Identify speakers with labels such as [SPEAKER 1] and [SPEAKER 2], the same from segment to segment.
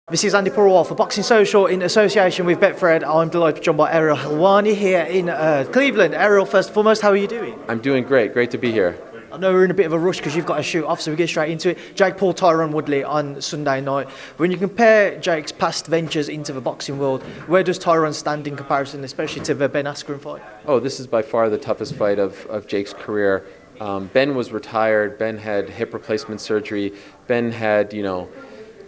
[SPEAKER 1] This is Andi Purewal for Boxing Social in association with Betfred. I'm delighted to be joined by Ariel Helwani here in Cleveland. Ariel, first and foremost, how are you doing?
[SPEAKER 2] I'm doing great. Great to be here.
[SPEAKER 1] I know we're in a bit of a rush because you've got to shoot off, so we get straight into it. Jake Paul-Tyron Woodley on Sunday night. When you compare Jake's past ventures into the boxing world, where does Tyron stand in comparison, especially to the Ben Askren fight?
[SPEAKER 2] Oh, this is by far the toughest fight of Jake's career. Ben was retired. Ben had hip replacement surgery. Ben had,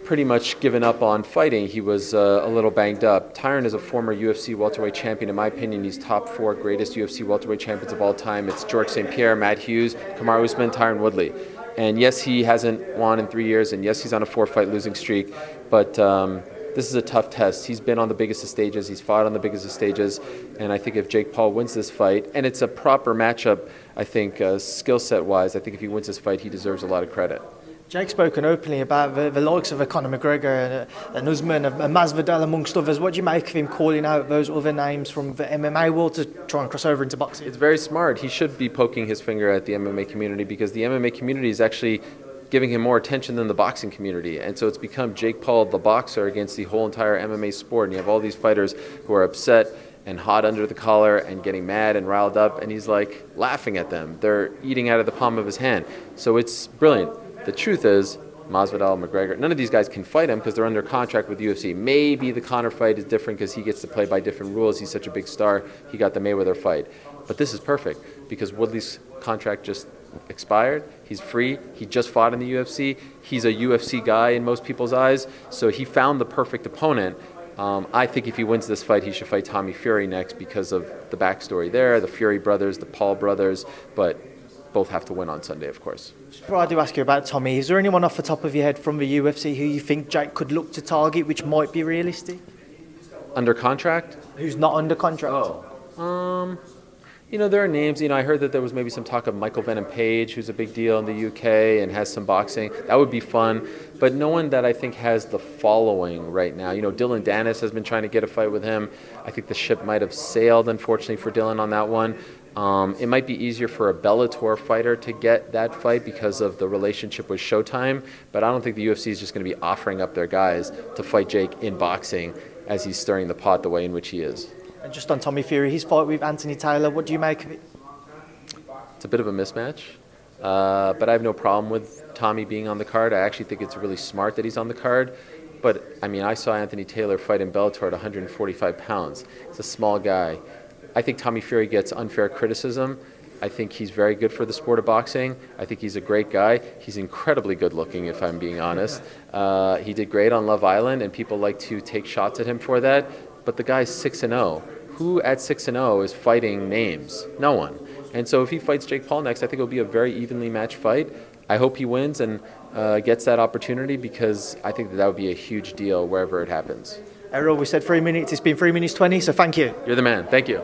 [SPEAKER 2] pretty much given up on fighting. He was a little banged up. Tyron is a former UFC welterweight champion. In my opinion, he's top 4 greatest UFC welterweight champions of all time. It's George St. Pierre, Matt Hughes, Kamaru Usman, Tyron Woodley. And yes, he hasn't won in 3 years, and yes, he's on a 4-fight losing streak, but this is a tough test. He's been on the biggest of stages. He's fought on the biggest of stages, and I think if Jake Paul wins this fight, and it's a proper matchup, I think skill set wise, I think if he wins this fight, he deserves a lot of credit.
[SPEAKER 1] Jake's spoken openly about the likes of Conor McGregor and Usman and Masvidal amongst others. What do you make of him calling out those other names from the MMA world to try and cross over into boxing?
[SPEAKER 2] It's very smart. He should be poking his finger at the MMA community because the MMA community is actually giving him more attention than the boxing community. And so it's become Jake Paul, the boxer, against the whole entire MMA sport. And you have all these fighters who are upset and hot under the collar and getting mad and riled up. And he's like laughing at them. They're eating out of the palm of his hand. So it's brilliant. The truth is, Masvidal, McGregor, none of these guys can fight him because they're under contract with UFC. Maybe the Conor fight is different because he gets to play by different rules. He's such a big star. He got the Mayweather fight. But this is perfect because Woodley's contract just expired. He's free. He just fought in the UFC. He's a UFC guy in most people's eyes. So he found the perfect opponent. I think if he wins this fight, he should fight Tommy Fury next because of the backstory there, the Fury brothers, the Paul brothers. But both have to win on Sunday, of course.
[SPEAKER 1] Before I do ask you about Tommy, is there anyone off the top of your head from the UFC who you think Jake could look to target, which might be realistic?
[SPEAKER 2] Under contract?
[SPEAKER 1] Who's not under contract?
[SPEAKER 2] There are names. I heard that there was maybe some talk of Michael Venom Page, who's a big deal in the UK and has some boxing. That would be fun. But no one that I think has the following right now. Dylan Dennis has been trying to get a fight with him. I think the ship might have sailed, unfortunately, for Dylan on that one. It might be easier for a Bellator fighter to get that fight because of the relationship with Showtime, but I don't think the UFC is just going to be offering up their guys to fight Jake in boxing as he's stirring the pot the way in which he is.
[SPEAKER 1] And just on Tommy Fury, his fight with Anthony Taylor, what do you make of it?
[SPEAKER 2] It's a bit of a mismatch, but I have no problem with Tommy being on the card. I actually think it's really smart that he's on the card. But, I saw Anthony Taylor fight in Bellator at 145 pounds. He's a small guy. I think Tommy Fury gets unfair criticism. I think he's very good for the sport of boxing. I think he's a great guy. He's incredibly good looking, if I'm being honest. He did great on Love Island, and people like to take shots at him for that. But the guy's 6-0. Who at 6-0 is fighting names? No one. And so if he fights Jake Paul next, I think it'll be a very evenly matched fight. I hope he wins and gets that opportunity because I think that would be a huge deal wherever it happens.
[SPEAKER 1] Ariel, we said 3 minutes. It's been 3 minutes 20, so thank you.
[SPEAKER 2] You're the man. Thank you.